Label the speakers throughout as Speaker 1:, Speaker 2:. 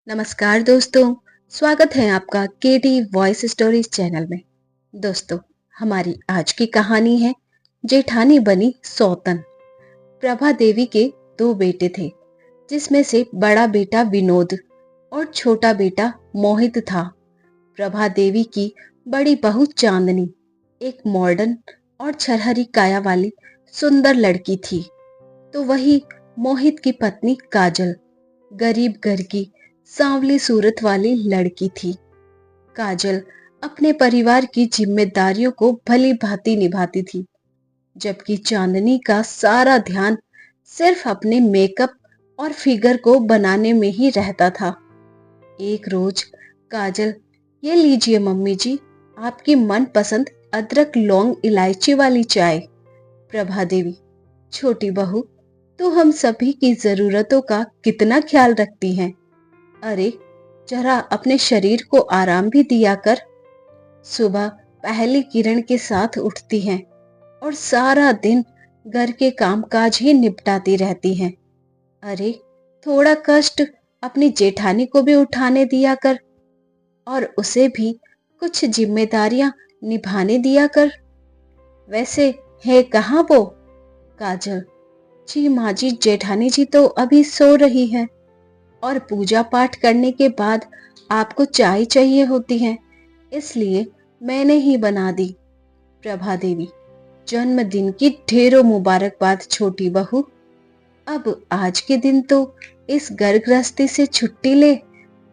Speaker 1: नमस्कार दोस्तों, स्वागत है आपका केटी वॉइस स्टोरीज चैनल में। दोस्तों, हमारी आज की कहानी है जेठानी बनी सौतन। प्रभा देवी के दो बेटे थे, जिसमें से बड़ा बेटा विनोद और छोटा बेटा मोहित था। प्रभा देवी की बड़ी बहू चांदनी एक मॉडर्न और छरहरी काया वाली सुंदर लड़की थी, तो वही मोहित की पत्नी काजल गरीब घर की सांवली सूरत वाली लड़की थी। काजल अपने परिवार की जिम्मेदारियों को भली भांति निभाती थी, जबकि चांदनी का सारा ध्यान सिर्फ अपने मेकअप और फिगर को बनाने में ही रहता था। एक रोज काजल, ये लीजिए मम्मी जी, आपकी मनपसंद अदरक लौंग इलायची वाली चाय। प्रभा देवी, छोटी बहू, तो हम सभी की जरूरतों का कितना ख्याल रखती हैं। अरे, जरा अपने शरीर को आराम भी दिया कर। सुबह पहली किरण के साथ उठती हैं और सारा दिन घर के कामकाज ही निपटाती रहती हैं। अरे, थोड़ा कष्ट अपनी जेठानी को भी उठाने दिया कर और उसे भी कुछ जिम्मेदारियां निभाने दिया कर। वैसे है कहाँ वो? काजल, जी माँ जी, जेठानी जी तो अभी सो रही है और पूजा पाठ करने के बाद आपको चाय चाहिए होती है, इसलिए मैंने ही बना दी। प्रभा देवी, जन्मदिन की ढेरों मुबारकबाद छोटी बहू। अब आज के दिन तो इस घर गृहस्थी से छुट्टी ले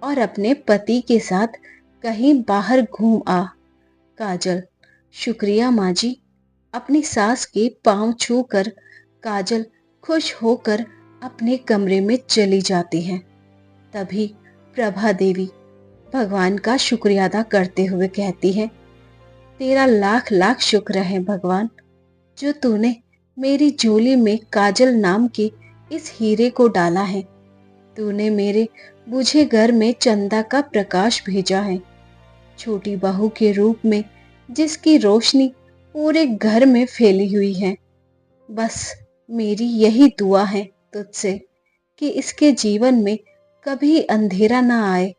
Speaker 1: और अपने पति के साथ कहीं बाहर घूम आ। काजल, शुक्रिया माँ जी। अपनी सास के पांव छूकर काजल खुश होकर अपने कमरे में चली जाती है। तभी प्रभा देवी भगवान का शुक्रिया अदा करते हुए कहती है, तेरा लाख लाख शुक्र है भगवान, जो तूने मेरी झोली में काजल नाम के इस हीरे को डाला है। तूने मेरे बुझे घर में चंदा का प्रकाश भेजा है, छोटी बहू के रूप में, जिसकी रोशनी पूरे घर में फैली हुई है। बस मेरी यही दुआ है तुझसे कि इसके जीवन में कभी अंधेरा ना आए।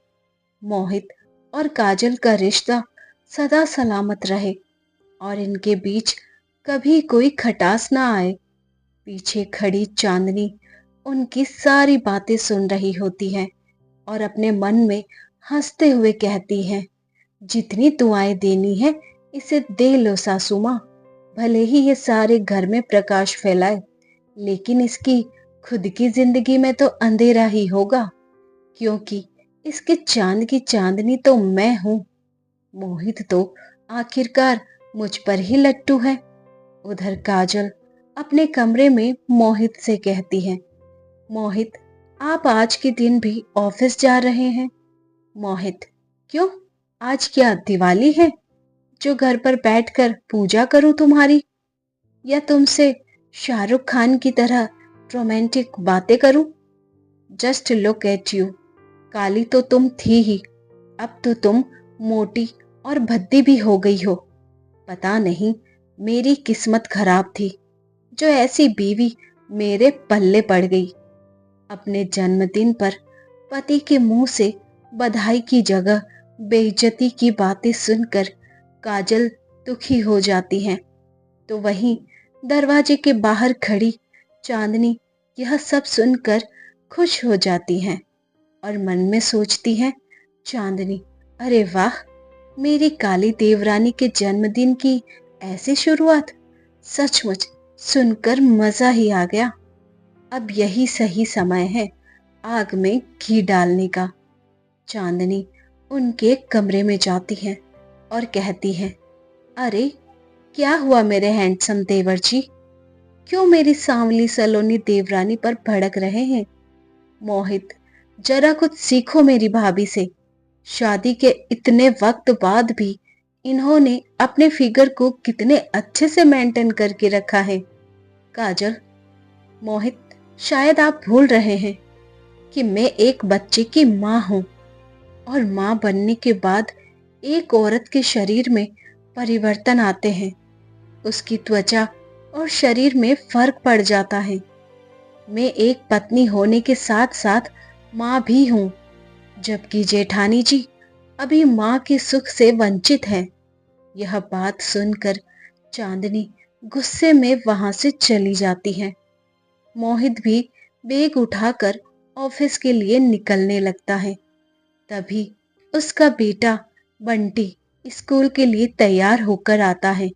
Speaker 1: मोहित और काजल का रिश्ता सदा सलामत रहे और इनके बीच कभी कोई खटास ना आए। पीछे खड़ी चांदनी उनकी सारी बातें सुन रही होती है और अपने मन में हंसते हुए कहती है, जितनी दुआएं देनी है इसे दे लो सासू माँ। भले ही ये सारे घर में प्रकाश फैलाए, लेकिन इसकी खुद की जिंदगी में तो अंधेरा ही होगा, क्योंकि इसके चांद की चांदनी तो मैं हूँ। मोहित तो आखिरकार मुझ पर ही लट्टू है। उधर काजल अपने कमरे में मोहित से कहती है, मोहित, आप आज के दिन भी ऑफिस जा रहे हैं? मोहित, क्यों, आज क्या दिवाली है जो घर पर बैठकर पूजा करूं तुम्हारी, या तुमसे शाहरुख खान की तरह रोमांटिक बातें करूं? जस्ट लुक एट यू, काली तो तुम थी ही, अब तो तुम मोटी और भद्दी भी हो गई हो। पता नहीं मेरी किस्मत खराब थी जो ऐसी बीवी मेरे पल्ले पड़ गई। अपने जन्मदिन पर पति के मुंह से बधाई की जगह बेइज्जती की बातें सुनकर काजल दुखी हो जाती है, तो वहीं दरवाजे के बाहर खड़ी चांदनी यह सब सुनकर खुश हो जाती है और मन में सोचती है, चांदनी, अरे वाह, मेरी काली देवरानी के जन्मदिन की ऐसी शुरुआत, सचमुच सुनकर मजा ही आ गया। अब यही सही समय है आग में घी डालने का। चांदनी उनके कमरे में जाती है और कहती है, अरे, क्या हुआ मेरे हैंडसम देवर जी? क्यों मेरी सांवली सलोनी देवरानी पर भड़क रहे हैं? मोहित, जरा कुछ सीखो मेरी भाभी से। शादी के इतने वक्त बाद भी इन्होंने अपने फिगर को कितने अच्छे से मेंटेन करके रखा है। काजल, मोहित, शायद आप भूल रहे हैं कि मैं एक बच्चे की माँ हूँ और माँ बनने के बाद एक औरत के शरीर में परिवर्तन आते हैं। उसकी त्वचा और शरीर में फर्क पड़ जाता है। मैं एक पत्नी होने के साथ साथ माँ भी हूँ। जबकि जेठानी जी अभी माँ के सुख से वंचित हैं। यह बात सुनकर चांदनी गुस्से में वहां से चली जाती है। मोहित भी बैग उठाकर ऑफिस के लिए निकलने लगता है। तभी उसका बेटा बंटी स्कूल के लिए तैयार होकर आता है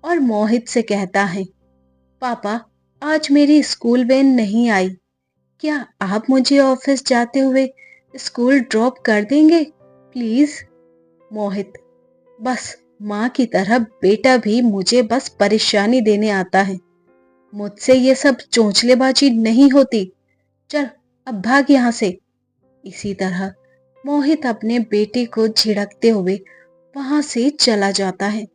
Speaker 1: और मोहित से कहता है, पापा, आज मेरी स्कूल वैन नहीं आई। क्या आप मुझे ऑफिस जाते हुए स्कूल ड्रॉप कर देंगे प्लीज? मोहित, बस माँ की तरह बेटा भी मुझे बस परेशानी देने आता है। मुझसे ये सब चोंचलेबाजी नहीं होती। चल अब भाग यहाँ से। इसी तरह मोहित अपने बेटे को झिड़कते हुए वहां से चला जाता है।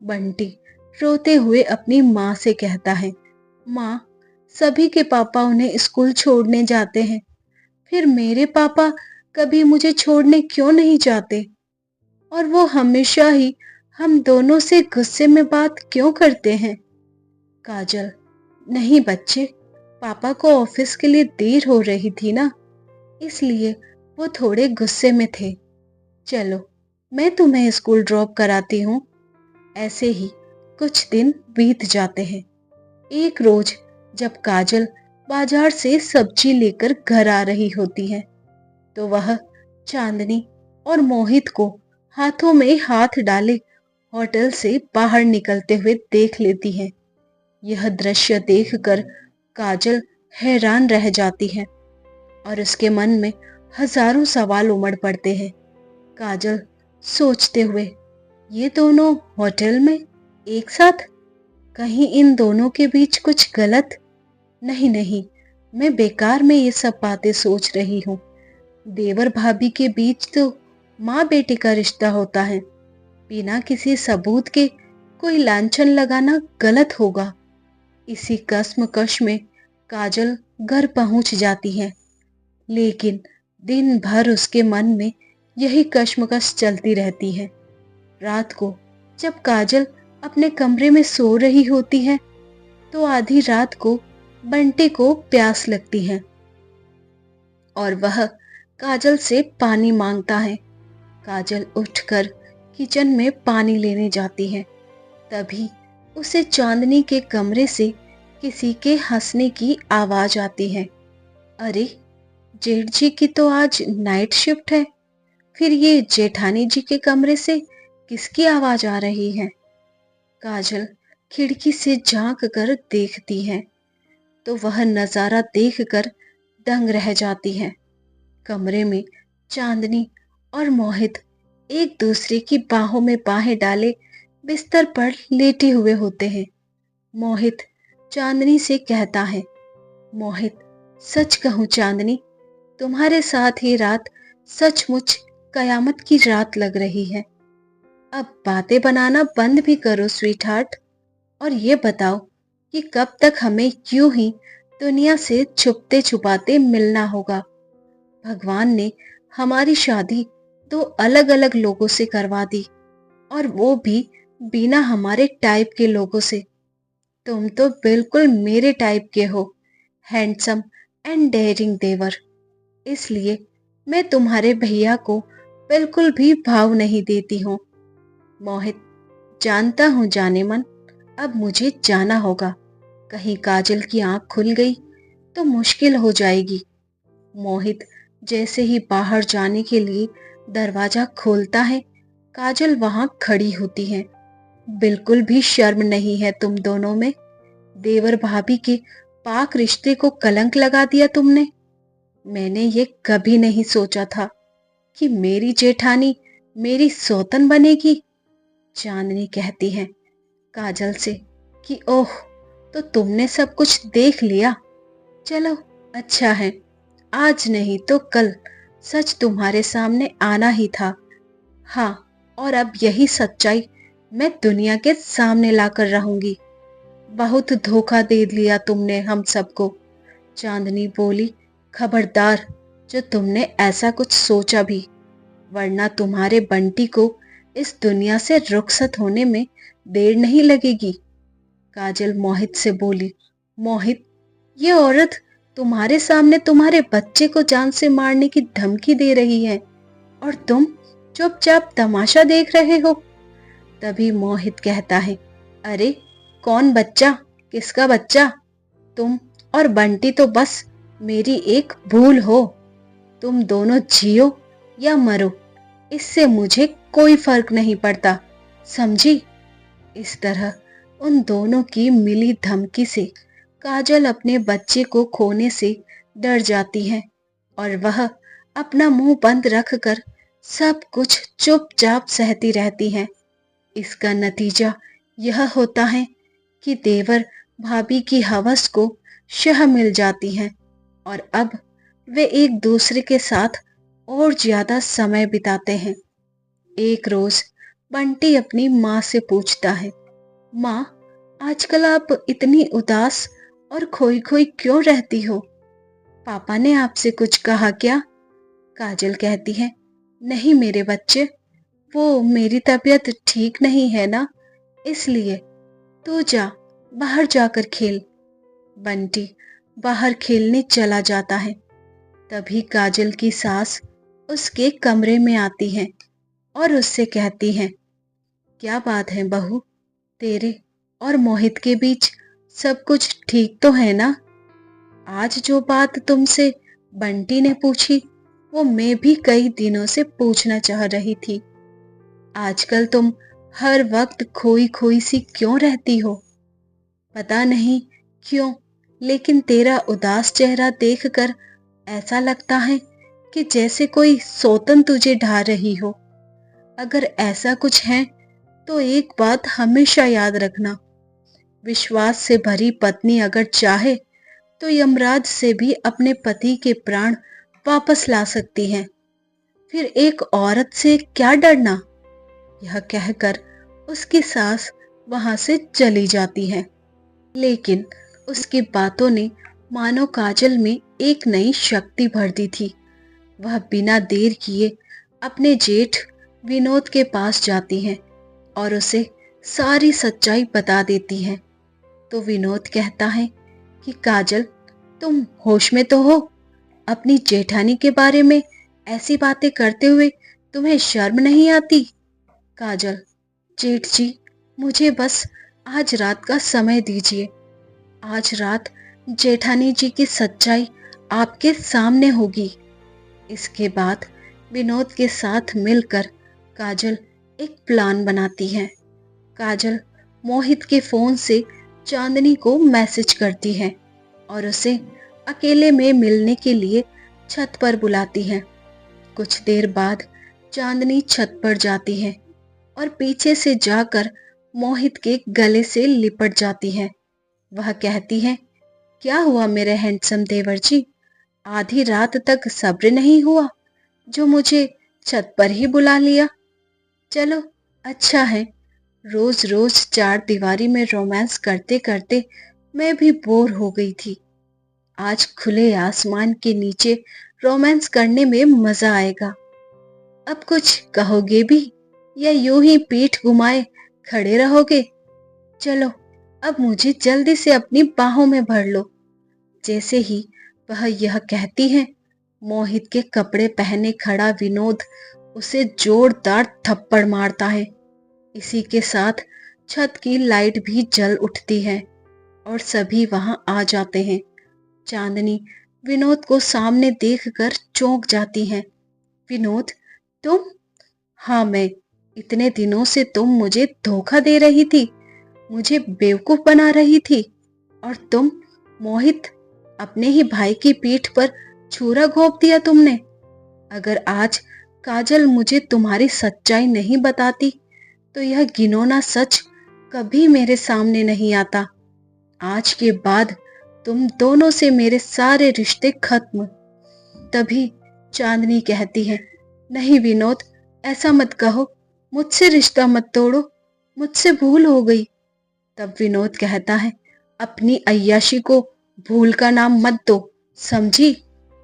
Speaker 1: बंटी रोते हुए अपनी माँ से कहता है, माँ, सभी के पापा उन्हें स्कूल छोड़ने जाते हैं, फिर मेरे पापा कभी मुझे छोड़ने क्यों नहीं जाते? और वो हमेशा ही हम दोनों से गुस्से में बात क्यों करते हैं? काजल, नहीं बच्चे, पापा को ऑफिस के लिए देर हो रही थी ना, इसलिए वो थोड़े गुस्से में थे। चलो, मैं तुम्हें स्कूल ड्रॉप कराती हूँ। ऐसे ही कुछ दिन बीत जाते हैं। एक रोज जब काजल बाजार से सब्जी लेकर घर आ रही होती है, तो वह चांदनी और मोहित को हाथों में हाथ डाले होटल से बाहर निकलते हुए देख लेती है। यह दृश्य देखकर काजल हैरान रह जाती है और उसके मन में हजारों सवाल उमड़ पड़ते हैं। काजल सोचते हुए, ये दोनों होटल में एक साथ, कहीं इन दोनों के बीच कुछ गलत? नहीं नहीं, मैं बेकार में ये सब बातें सोच रही हूँ। देवर भाभी के बीच तो माँ बेटे का रिश्ता होता है, बिना किसी सबूत के कोई लांछन लगाना गलत होगा। इसी कश्मकश में काजल घर पहुंच जाती है, लेकिन दिन भर उसके मन में यही कश्मकश चलती रहती है। रात को जब काजल अपने कमरे में सो रही होती है, तो आधी रात को बंटी को प्यास लगती है और वह काजल से पानी मांगता है। काजल उठकर किचन में पानी लेने जाती है। तभी उसे चांदनी के कमरे से किसी के हंसने की आवाज आती है। अरे, जेठ जी की तो आज नाइट शिफ्ट है, फिर ये जेठानी जी के कमरे से किसकी आवाज आ रही है? काजल खिड़की से झांक कर देखती है, तो वह नजारा देखकर दंग रह जाती है। कमरे में चांदनी और मोहित एक दूसरे की बाहों में बाहें डाले बिस्तर पर लेटे हुए होते हैं। मोहित चांदनी से कहता है, मोहित, सच कहूं चांदनी, तुम्हारे साथ ये रात सचमुच कयामत की रात लग रही है। अब बातें बनाना बंद भी करो स्वीट हार्ट, और ये बताओ कि कब तक हमें यूं ही दुनिया से छुपते छुपाते मिलना होगा? भगवान ने हमारी शादी दो अलग अलग लोगों से करवा दी, और वो भी बिना हमारे टाइप के लोगों से। तुम तो बिल्कुल मेरे टाइप के हो, हैंडसम एंड डेयरिंग देवर। इसलिए मैं तुम्हारे भैया को बिल्कुल भी भाव नहीं देती हूँ। मोहित, जानता हूँ जाने मन, अब मुझे जाना होगा। कहीं काजल की आंख खुल गई तो मुश्किल हो जाएगी। मोहित जैसे ही बाहर जाने के लिए दरवाजा खोलता है, काजल वहां खड़ी होती है। बिल्कुल भी शर्म नहीं है तुम दोनों में। देवर भाभी के पाक रिश्ते को कलंक लगा दिया तुमने। मैंने ये कभी नहीं सोचा था कि मेरी जेठानी मेरी सौतन बनेगी। चांदनी कहती है काजल से कि ओह, तो तुमने सब कुछ देख लिया। चलो, अच्छा है, आज नहीं तो कल सच तुम्हारे सामने आना ही था। हाँ, और अब यही सच्चाई मैं दुनिया के सामने लाकर रहूंगी। बहुत धोखा दे लिया तुमने हम सबको। चांदनी बोली, खबरदार जो तुमने ऐसा कुछ सोचा भी, वरना तुम्हारे बंटी को इस दुनिया से रुखसत होने में देर नहीं लगेगी। काजल मोहित से बोली, मोहित, ये औरत तुम्हारे सामने तुम्हारे बच्चे को जान से मारने की धमकी दे रही है और तुम चुपचाप तमाशा देख रहे हो। तभी मोहित कहता है, अरे कौन बच्चा? किसका बच्चा? तुम और बंटी तो बस मेरी एक भूल हो। तुम दोनों जियो या मरो, इससे मुझे कोई फर्क नहीं पड़ता, समझी? इस तरह उन दोनों की मिली धमकी से काजल अपने बच्चे को खोने से डर जाती है और वह अपना मुंह बंद रखकर सब कुछ चुपचाप सहती रहती है। इसका नतीजा यह होता है कि देवर भाभी की हवस को शह मिल जाती है और अब वे एक दूसरे के साथ और ज्यादा समय बिताते हैं। एक रोज बंटी अपनी माँ से पूछता है, माँ, आजकल आप इतनी उदास और खोई खोई क्यों रहती हो? पापा ने आपसे कुछ कहा क्या? काजल कहती है, नहीं मेरे बच्चे, वो मेरी तबीयत ठीक नहीं है ना, इसलिए। तू जा, बाहर जाकर खेल। बंटी बाहर खेलने चला जाता है। तभी काजल की सास उसके कमरे में आती है और उससे कहती है, क्या बात है बहू, तेरे और मोहित के बीच सब कुछ ठीक तो है ना? आज जो बात तुमसे बंटी ने पूछी वो मैं भी कई दिनों से पूछना चाह रही थी। आजकल तुम हर वक्त खोई खोई सी क्यों रहती हो? पता नहीं क्यों, लेकिन तेरा उदास चेहरा देखकर ऐसा लगता है कि जैसे कोई सौतन तुझे ढा रही हो। अगर ऐसा कुछ है तो एक बात हमेशा याद रखना, विश्वास से भरी पत्नी अगर चाहे तो यमराज से भी अपने पति के प्राण वापस ला सकती है। फिर एक औरत से क्या डरना? यह कहकर उसकी सास वहां से चली जाती है। लेकिन उसकी बातों ने मानो काजल में एक नई शक्ति भर दी थी। वह बिना देर किए अपने जेठ विनोद के पास जाती है और उसे सारी सच्चाई बता देती है। तो विनोद कहता है कि काजल, तुम होश में तो हो? अपनी जेठानी के बारे में ऐसी बातें करते हुए तुम्हें शर्म नहीं आती? काजल, जेठ जी, मुझे बस आज रात का समय दीजिए। आज रात जेठानी जी की सच्चाई आपके सामने होगी। इसके बाद विनोद के साथ मिलकर काजल एक प्लान बनाती है। काजल मोहित के फोन से चांदनी को मैसेज करती है और उसे अकेले में मिलने के लिए छत पर बुलाती है। कुछ देर बाद चांदनी छत पर जाती है और पीछे से जाकर मोहित के गले से लिपट जाती है। वह कहती है, क्या हुआ मेरे हैंडसम देवर जी? आधी रात तक सब्र नहीं हुआ जो मुझे छत पर ही बुला लिया? चलो अच्छा है, रोज रोज चार दीवारी में रोमांस करते करते मैं भी बोर हो गई थी। आज खुले आसमान के नीचे रोमांस करने में मजा आएगा। अब कुछ कहोगे भी या यूं ही पीठ घुमाए खड़े रहोगे? चलो अब मुझे जल्दी से अपनी बाहों में भर लो। जैसे ही वह यह कहती है, मोहित के कपड़े पहने खड़ा विनोद उसे जोरदार थप्पड़ मारता है। इसी के साथ छत की लाइट भी जल उठती है और सभी वहां आ जाते हैं। चांदनी विनोद को सामने देखकर चौंक जाती है। विनोद, तुम? हाँ मैं। इतने दिनों से तुम मुझे धोखा दे रही थी, मुझे बेवकूफ बना रही थी, और तुम मोहित, अपने ही भाई की पीठ पर छुरा घोंप दिया तुमने। अगर आज काजल मुझे तुम्हारी सच्चाई नहीं बताती तो यह घिनौना सच कभी मेरे सामने नहीं आता। आज के बाद तुम दोनों से मेरे सारे रिश्ते खत्म। तभी चांदनी कहती है, नहीं विनोद, ऐसा मत कहो, मुझसे रिश्ता मत तोड़ो, मुझसे भूल हो गई। तब विनोद कहता है, अपनी अय्याशी को भूल का नाम मत दो, समझी?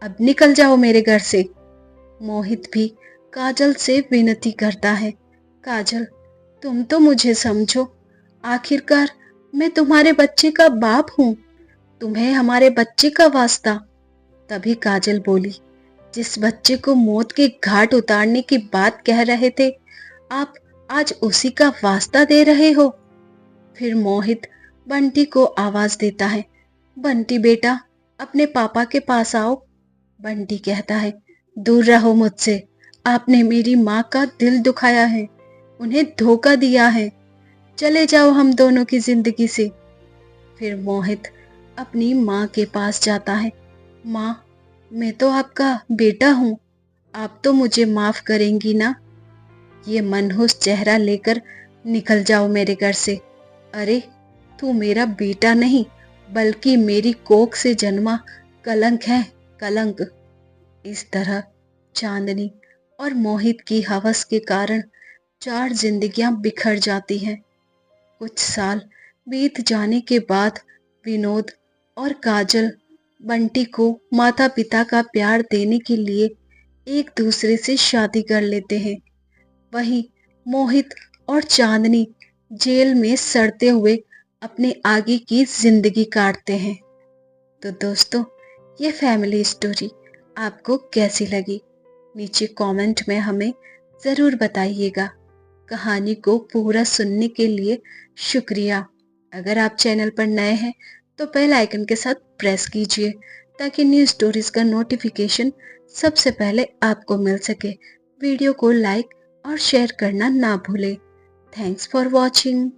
Speaker 1: अब निकल जाओ मेरे घर से। मोहित भी काजल से विनती करता है, काजल, तुम तो मुझे समझो, आखिरकार मैं तुम्हारे बच्चे का बाप हूँ। तुम्हें हमारे बच्चे का वास्ता। तभी काजल बोली, जिस बच्चे को मौत के घाट उतारने की बात कह रहे थे, आप आज उसी का वास्ता दे रहे हो। फिर मोहित बंटी को आवाज देता है, बंटी बेटा, अपने पापा के पास आओ। बंटी कहता है, दूर रहो मुझसे, आपने मेरी माँ का दिल दुखाया है, उन्हें धोखा दिया है, चले जाओ हम दोनों की जिंदगी से। फिर मोहित अपनी माँ के पास जाता है, माँ, मैं तो आपका बेटा हूँ, आप तो मुझे माफ करेंगी ना। ये मनहूस चेहरा लेकर निकल जाओ मेरे घर से। अरे, तू मेरा बेटा नहीं बल्कि मेरी कोख से जन्मा कलंक है, कलंक। इस तरह चांदनी और मोहित की हवस के कारण 4 जिंदगियां बिखर जाती हैं। कुछ साल बीत जाने के बाद विनोद और काजल बंटी को माता पिता का प्यार देने के लिए एक दूसरे से शादी कर लेते हैं। वहीं मोहित और चांदनी जेल में सड़ते हुए अपने आगे की जिंदगी काटते हैं। तो दोस्तों, ये फैमिली स्टोरी आपको कैसी लगी? नीचे कमेंट में हमें ज़रूर बताइएगा। कहानी को पूरा सुनने के लिए शुक्रिया। अगर आप चैनल पर नए हैं तो बेल आइकन के साथ प्रेस कीजिए ताकि न्यू स्टोरीज का नोटिफिकेशन सबसे पहले आपको मिल सके। वीडियो को लाइक और शेयर करना ना भूलें। Thanks for watching.